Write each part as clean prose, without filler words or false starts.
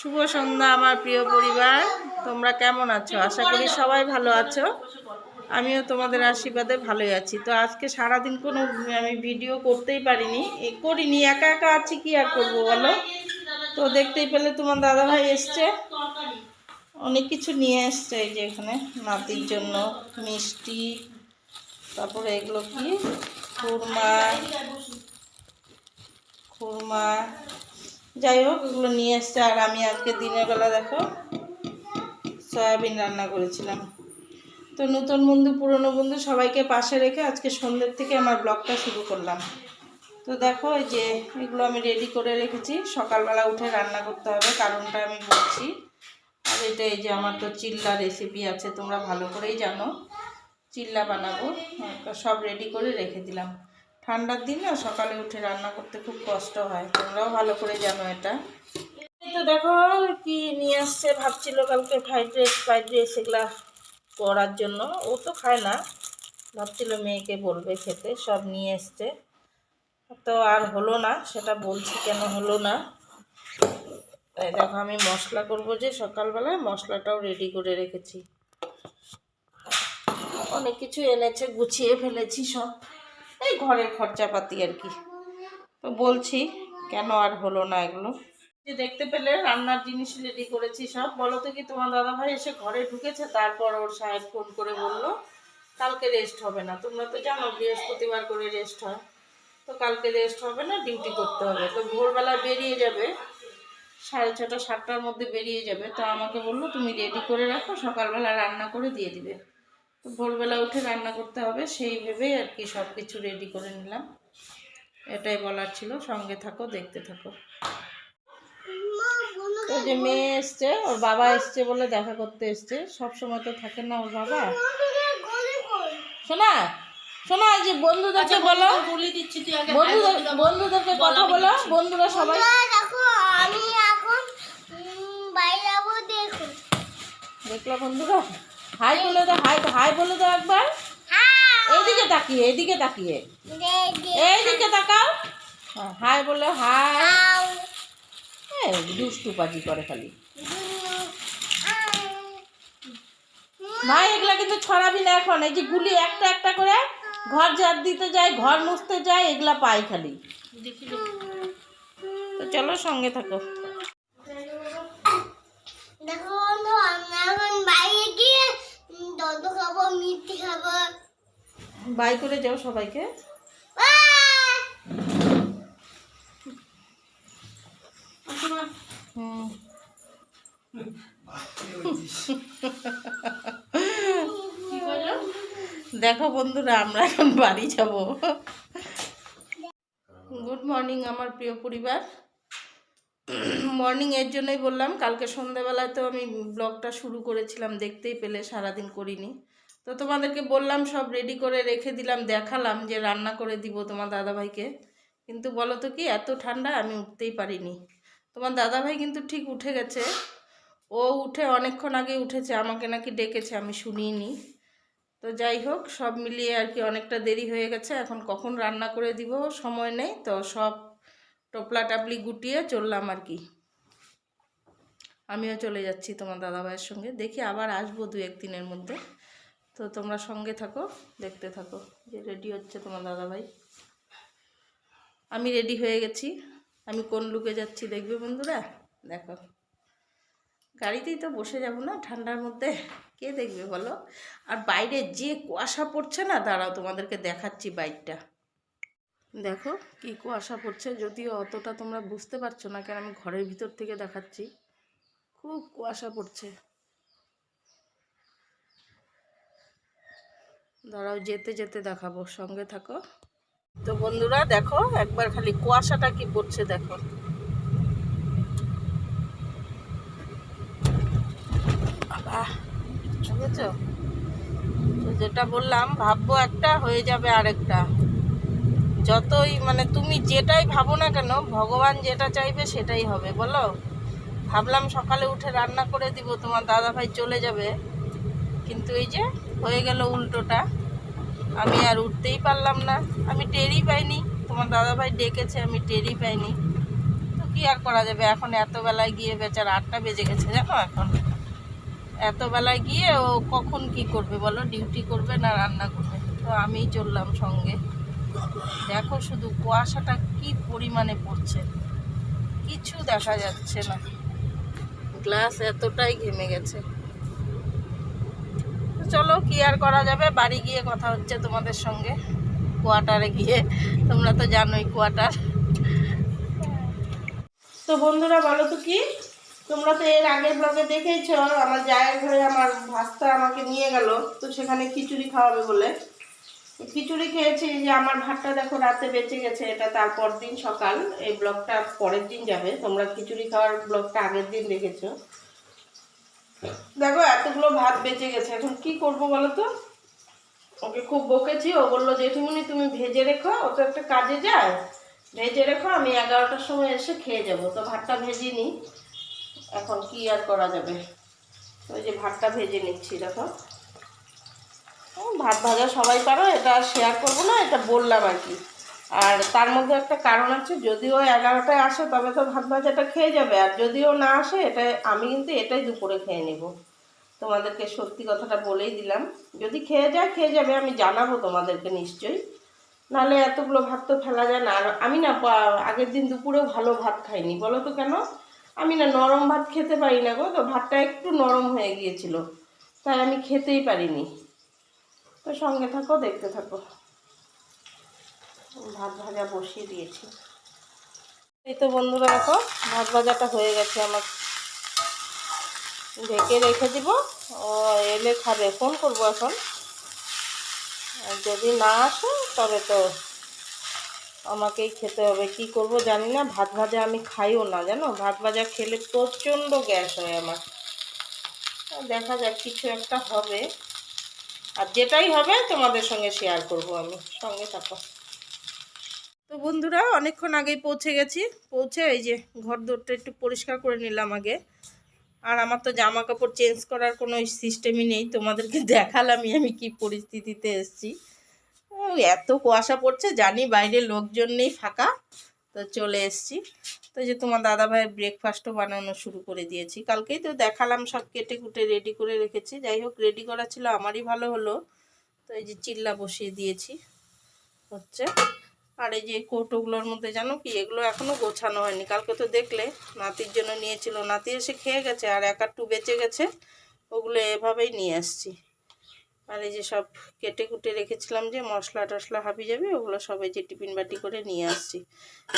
শুভ সন্ধ্যা আমার প্রিয় পরিবার, তোমরা কেমন আছো? আশা করি সবাই ভালো আছো। আমিও তোমাদের আশীর্বাদে ভালোই আছি। তো আজকে সারাদিন কোনো আমি ভিডিও করতেই করিনি, একা একা আছি, কি আর করবো বলো। তো দেখতেই পেলে তোমার দাদাভাই এসছে, অনেক কিছু নিয়ে এসছে। এই যে এখানে নাতির জন্য মিষ্টি, তারপরে এগুলো কি খুরমা, যাই হোক এগুলো নিয়ে এসছে। আর আমি আজকে দিনের বেলা দেখো সয়াবিন রান্না করেছিলাম। তো নতুন বন্ধু পুরনো বন্ধু সবাইকে পাশে রেখে আজকে সন্ধ্যের থেকে আমার ব্লগটা শুরু করলাম। তো দেখো এই যে এগুলো আমি রেডি করে রেখেছি, সকালবেলা উঠে রান্না করতে হবে, কারণটা আমি বলছি। আর এটা এই যে আমার তো চিল্লা রেসিপি আছে, তোমরা ভালো করেই জানো, চিল্লা বানাবো। সব রেডি করে রেখে দিলাম। ঠান্ডার দিন না সকালে উঠে রান্না করতে খুব কষ্ট হয়, তোমরাও ভালো করে জানো এটা। তো দেখো কি নিয়ে আসছে, ভাবছিল কালকে ফ্রাইড রাইস এগুলা করার জন্য, ও তো খায় না, ভাবছিল মেয়েকে বলবে খেতে, সব নিয়ে এসছে। তো আর হলো না, সেটা বলছি কেন হলো না। তাই দেখো আমি মশলা করব যে সকালবেলায়, মশলাটাও রেডি করে রেখেছি। অনেক কিছু এনেছে, গুছিয়ে ফেলেছি সব, এই ঘরের খরচাপাতি আর কি। তো বলছি কেন আর হলো না এগুলো। যে দেখতে পেলে রান্নার জিনিস রেডি করেছি সব। বলো তো কি, তোমার দাদাভাই এসে ঘরে ঢুকেছে, তারপর ওর সাহেব ফোন করে বললো কালকে রেস্ট হবে না। তোমরা তো জানো বৃহস্পতিবার করে রেস্ট হয়, তো কালকে রেস্ট হবে না, ডিউটি করতে হবে। তো ভোরবেলা বেরিয়ে যাবে, 6:30 7টার মধ্যে বেরিয়ে যাবে। তো আমাকে বললো তুমি রেডি করে রাখো, সকালবেলা রান্না করে দিয়ে দিবে। তো ভোরবেলা উঠে রান্না করতে হবে, সেই ভেবেই আর কি সব কিছু রেডি করে নিলাম। এটাই বলার ছিল, সঙ্গে থাকো, দেখতে থাকো। ওই যে মেয়ে এসছে, ওর বাবা এসছে বলে দেখা করতে এসছে, সব সময় তো থাকে না ওর বাবা। শোনা শোনা, এই যে বন্ধুদেরকে বলো, বন্ধুদেরকে কথা বলো, বন্ধুরা সবাই দেখলো বন্ধুরা, হাই বলে দাও, হাই বলে দাও একবার। এইদিকে তাকিয়ে, এইদিকে তাকিয়ে, এইদিকে তাকাও, হাই বলে, হাই। দুষ্টু পাজি করে খালি। ভাই এগুলা কিন্তু ছড়াবি না এখন, এই যে গুলি একটা একটা করে ঘর ঝাড় দিতে যায়, ঘর মুছতে যায়, এগুলা পাই খালি। তো চলো সঙ্গে থাকো। বাই করে যাও সবাইকে। দেখো বন্ধুরা, আমরা এখন বাড়ি যাব। গুড মর্নিং আমার প্রিয় পরিবার। মর্নিং এর জন্যই বললাম, কালকে সন্ধ্যাবেলায় তো আমি ব্লগটা শুরু করেছিলাম, দেখতেই পেলে, সারাদিন করিনি। তো তোমাদেরকে বললাম সব রেডি করে রেখে দিলাম, দেখালাম যে রান্না করে দিব তোমার দাদাভাইকে। কিন্তু বলো তো কি, এত ঠান্ডা আমি উঠতেই পারিনি। তোমার দাদাভাই কিন্তু ঠিক উঠে গেছে, ও উঠে অনেকক্ষণ আগে উঠেছে, আমাকে নাকি ডেকেছে, আমি শুনিনি। তো যাই হোক, সব মিলিয়ে আর কি অনেকটা দেরি হয়ে গেছে। এখন কখন রান্না করে দিব সময় নেই, তো সব টোপলা টাপলি গুটিয়ে চললাম আর কি। আমিও চলে যাচ্ছি তোমার দাদাভাইয়ের সঙ্গে, দেখি আবার আসবো 2-1 দিনের মধ্যে। তো তোমরা সঙ্গে থাকো, দেখতে থাকো যে রেডি হচ্ছে তোমার দাদাভাই। আমি রেডি হয়ে গেছি, আমি কোন লুকে যাচ্ছি দেখবে বন্ধুরা। দেখো, গাড়িতেই তো বসে যাব না ঠান্ডার মধ্যে, কে দেখবে বলো। আর বাইরে যে কুয়াশা পড়ছে না, দাঁড়াও তোমাদেরকে দেখাচ্ছি বাইকটা। দেখো কি কুয়াশা পড়ছে, যদিও অতটা তোমরা বুঝতে পারছো না, কারণ আমি ঘরের ভিতর থেকে দেখাচ্ছি, খুব কুয়াশা পড়ছে। দাঁড়াও যেতে যেতে দেখাবো, সঙ্গে থাকো। তো বন্ধুরা দেখো একবার খালি কুয়াশাটা কি পড়ছে দেখো। বুঝেছো তো, যেটা বললাম ভাববো একটা, হয়ে যাবে আরেকটা। যতই মানে তুমি যেটাই ভাবো না কেন, ভগবান যেটা চাইবে সেটাই হবে বলো। ভাবলাম সকালে উঠে রান্না করে দিব, তোমার দাদাভাই চলে যাবে, কিন্তু এই যে হয়ে গেল উল্টোটা। আমি আর উঠতেই পারলাম না, আমি টেরই পাইনি, তোমার দাদাভাই ডেকেছে, আমি টেরই পাইনি। তো কি আর করা যাবে, এখন এত বেলায় গিয়ে বেচারা 8টা বেজে গেছে জানো। এখন এত বেলায় গিয়ে ও কখন কি করবে বলো, ডিউটি করবে না রান্না করবে। তো আমিই চললাম সঙ্গে। দেখো শুধু কুয়াশাটা কি পরিমাণে পড়ছে, কিছু দেখা যাচ্ছে না, গ্লাস এতটাই ঘেমে গেছে। চলো কি আর করা যাবে, বাড়ি গিয়ে কথা হচ্ছে তোমাদের সঙ্গে, কোয়ার্টারে গিয়ে। তোমরা তো জানোই কোয়ার্টার। তো বন্ধুরা বলো তো কি, তোমরা তো এর আগের ব্লগে দেখেছো আমার জায়ের ঘরে আমার ভাস্তা আমাকে নিয়ে গেল, তো সেখানে খিচুড়ি খাওয়াবে বলে। খিচুড়ি খেয়েছি, যে আমার ভাতটা দেখো রাতে বেঁচে গেছে, এটা তারপর দিন সকাল, এই ব্লগটা পরের দিন যাবে। তোমরা খিচুড়ি খাওয়ার ব্লগটা আগের দিন দেখেছো। দেখো এতগুলো ভাত বেঁচে গেছে, এখন কি করব বলো তো। ওকে খুব বকেছি, ও বললো জেঠিমনি তুমি ভেজে রেখো, ও তো একটা কাজে যায়, ভেজে রেখো, আমি 11টার সময় এসে খেয়ে যাব। তো ভাতটা ভেজে নিই, এখন কি আর করা যাবে। ওই যে ভাতটা ভেজে নিচ্ছি দেখো। ভাত ভাজা সবাই পারো, এটা শেয়ার করবো না, এটা বললাম আর কি। আর তার মধ্যে একটা কারণ আছে, যদিও 11টায় আসে তবে তো ভাত ভাজাটা খেয়ে যাবে, আর যদিও না আসে এটা আমি কিন্তু এটাই দুপুরে খেয়ে নেব। তোমাদেরকে সত্যি কথাটা বলেই দিলাম, যদি খেয়ে যায় খেয়ে যাবে, আমি জানাবো তোমাদেরকে নিশ্চয়ই। নাহলে এতগুলো ভাত তো ফেলা যায় না। আর আমি না আগের দিন দুপুরেও ভালো ভাত খাইনি, বলো তো কেন। আমি না নরম ভাত খেতে পারি না গো, তো ভাতটা একটু নরম হয়ে গিয়েছিল, তাই আমি খেতেই পারিনি। তো সঙ্গে থাকো, দেখতে থাকো। ভাত ভাজা বসিয়ে দিয়েছি। এই তো বন্ধুরা দেখো ভাত ভাজাটা হয়ে গেছে আমার, ঢেকে রেখে দিব। ও এলে খাবে, ফোন করবো এখন। আর যদি না আসে তবে তো আমাকেই খেতে হবে, কি করব জানি না। ভাত ভাজা আমি খাইও না জানো, ভাত ভাজা খেলে প্রচণ্ড গ্যাস হয় আমার। দেখা যাক কিছু একটা হবে, আর যেটাই হবে তোমাদের সঙ্গে শেয়ার করব আমি, সঙ্গে থাকো। তো বন্ধুরা অনেকক্ষণ আগেই পৌঁছে গেছি, পৌঁছে এই যে ঘর দোরটা একটু পরিষ্কার করে নিলাম আগে। আর আমার তো জামা কাপড় চেঞ্জ করার কোনো সিস্টেমই নেই, তোমাদেরকে দেখালামই আমি কি পরিস্থিতিতে এসেছি। এত কুয়াশা পড়ছে, জানি বাইরে লোকজন নেই, ফাঁকা, তো চলে এসেছি। তো যে তোমার দাদা ভাইয়ের ব্রেকফাস্টও বানানো শুরু করে দিয়েছি, কালকেই তো দেখালাম, সব কেটে কুটে রেডি করে রেখেছি। যাই হোক রেডি করা ছিল আমারই ভালো হলো। তো এই যে চিল্লা বসিয়ে দিয়েছি হচ্ছে। আর এই যে কৌটোগুলোর মধ্যে জানো কি, এগুলো এখনও গোছানো হয়নি। কালকে তো দেখলে নাতির জন্য নিয়েছিল, নাতি এসে খেয়ে গেছে, আর এক আধটু বেঁচে গেছে, ওগুলো এভাবেই নিয়ে আসছি। আর এই যে সব কেটে কুটে রেখেছিলাম যে মশলা টশলা হাবি যাবে, ওগুলো সবাই যে টিফিন বাটি করে নিয়ে আসছি।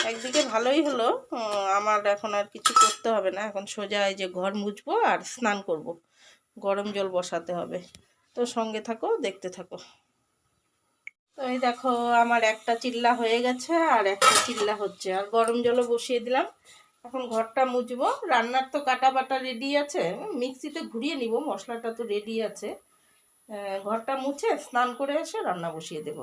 একদিকে ভালোই হলো, আমার এখন আর কিছু করতে হবে না, এখন সোজা এই যে ঘর মুছবো আর স্নান করব, গরম জল বসাতে হবে। তো সঙ্গে থাকো, দেখতে থাকো। তো এই দেখো আমার একটা চিল্লা হয়ে গেছে, আর একটা চিল্লা হচ্ছে, আর গরম জলও বসিয়ে দিলাম। এখন ঘরটা মুছবো, রান্নার তো কাটা বাটা রেডি আছে, মিক্সিতে ঘুরিয়ে নিব, মশলাটা তো রেডি আছে। ঘরটা মুছে স্নান করে এসে রান্না বসিয়ে দেব।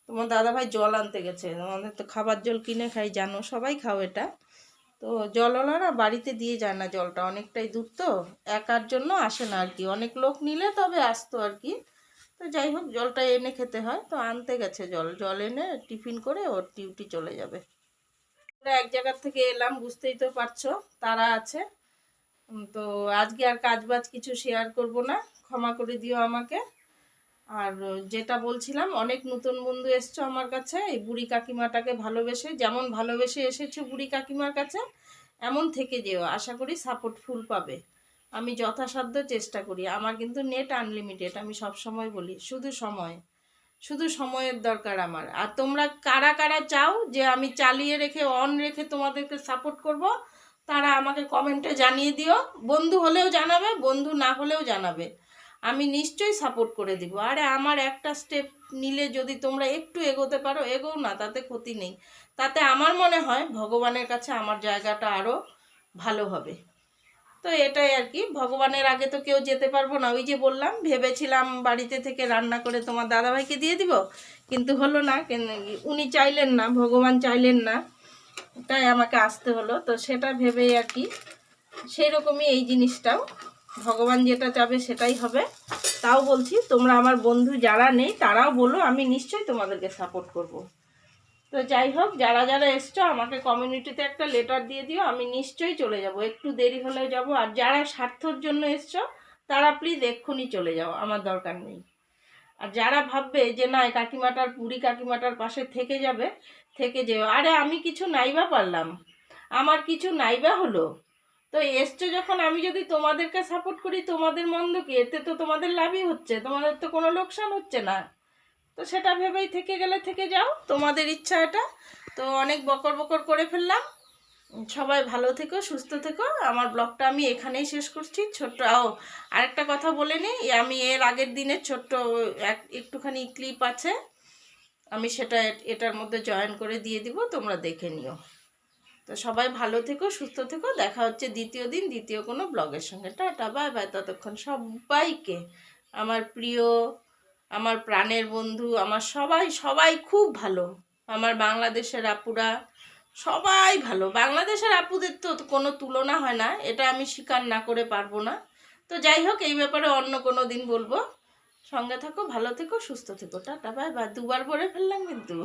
তোমার দাদাভাই জল আনতে গেছে, আমাদের তো খাবার জল কিনে খাই জানো, সবাই খাও এটা। তো জলওয়ালারা বাড়িতে দিয়ে যায় না জলটা, অনেকটাই দূর তো, একার জন্য আসে না আর কি, অনেক লোক নিলে তবে আসতো আর কি। তো যাই হোক জলটা এনে খেতে হয়, তো আনতে গেছে জল এনে টিফিন করে ওর ডিউটি চলে যাবে। আমরা এক জায়গার থেকে এলাম, বুঝতেই তো পারছো তারা আছে। তো আজকে আর কাজবাজ কিছু শেয়ার করব না, ক্ষমা করে দিও আমাকে। আর যেটা বলছিলাম, অনেক নতুন বন্ধু এসছো আমার কাছে, এই বুড়ি কাকিমাটাকে ভালোবেসে, যেমন ভালোবেসে এসেছো বুড়ি কাকিমার কাছে, এমন থেকে যেও, আশা করি সাপোর্ট ফুল পাবে। আমি যথাসাধ্য চেষ্টা করি, আমার কিন্তু নেট আনলিমিটেড, আমি সব সময় বলি, শুধু সময়ের দরকার আমার। আর তোমরা কারা কারা চাও যে আমি চালিয়ে রেখে অন রেখে তোমাদেরকে সাপোর্ট করব, তারা আমাকে কমেন্টে জানিয়ে দিও। বন্ধু হলেও জানাবে, বন্ধু না হলেও জানাবে, আমি নিশ্চয়ই সাপোর্ট করে দিব। আরে আমার একটা স্টেপ নিলে যদি তোমরা একটু এগোতে পারো, এগোও না, তাতে ক্ষতি নেই। তাতে আমার মনে হয় ভগবানের কাছে আমার জায়গাটা আরও ভালো হবে। তো এটাই আর কি, ভগবানের আগে তো কেউ যেতে পারবো না। ওই যে বললাম, ভেবেছিলাম বাড়িতে থেকে রান্না করে তোমার দাদাভাইকে দিয়ে দিব, কিন্তু হলো না, উনি চাইলেন না, ভগবান চাইলেন না, তাই আমাকে আসতে হলো। তো সেটা ভেবেই আর কি, সেই রকমই এই জিনিসটাও, ভগবান যেটা চাবে সেটাই হবে। তাও বলছি তোমরা আমার বন্ধু যারা নেই তারাও বলো, আমি নিশ্চয়ই তোমাদেরকে সাপোর্ট করব। তো তো যাই হোক, যারা যারা এসছো আমাকে কমিউনিটিতে একটা লেটার দিয়ে দিও, আমি নিশ্চয়ই চলে যাব, একটু দেরি হলেও যাব। আর যারা স্বার্থর জন্য এসছো তারা প্লিজ এক্ষুনি চলে যাও, আমার দরকার নেই। আর যারা ভাববে যে না কাকিমাটার বুড়ি কাকিমাটার পাশে থেকে যাবে, থেকে যেও। আরে আমি কিছু নাইবা পারলাম, আমার কিছু নাইবা হলো, তো এসছো যখন, আমি যদি তোমাদেরকে সাপোর্ট করি তোমাদের মন্দ কি, এতে তো তোমাদের লাভই হচ্ছে, তোমাদের তো কোনো লোকসান হচ্ছে না। তো সেটা ভেবেই থেকে গেলে থেকে যাও, তোমাদের ইচ্ছা এটা। তো অনেক বকর বকর করে ফেললাম। সবাই ভালো থেকো, সুস্থ থেকো। আমার ব্লগটা আমি এখানেই শেষ করছি। ছোট্ট আরেকটা কথা বলে নিই, আমি এর আগের দিনের ছোট্ট একটুখানি ক্লিপ আছে, আমি সেটা এটার মধ্যে জয়েন করে দিয়ে দিব, তোমরা দেখে নিও। তো সবাই ভালো থেকো, সুস্থ থেকো। দেখা হচ্ছে দ্বিতীয় দিন দ্বিতীয় কোনো ব্লগের সঙ্গে। Tata, bye bye. ততক্ষণ সবাইকে, আমার প্রিয়, আমার প্রাণের বন্ধু, আমার সবাই সবাই খুব ভালো। আমার বাংলাদেশের আপুরা সবাই ভালো। বাংলাদেশের আপুদের তো কোনো তুলনা হয় না, এটা আমি স্বীকার না করে পারবো না। তো যাই হোক, এই ব্যাপারে অন্য কোনো দিন বলবো। সঙ্গে থাকো, ভালো থেকো, সুস্থ থেকো। Tata, bye bye. দুবার বলে ফেললাম কিন্তু।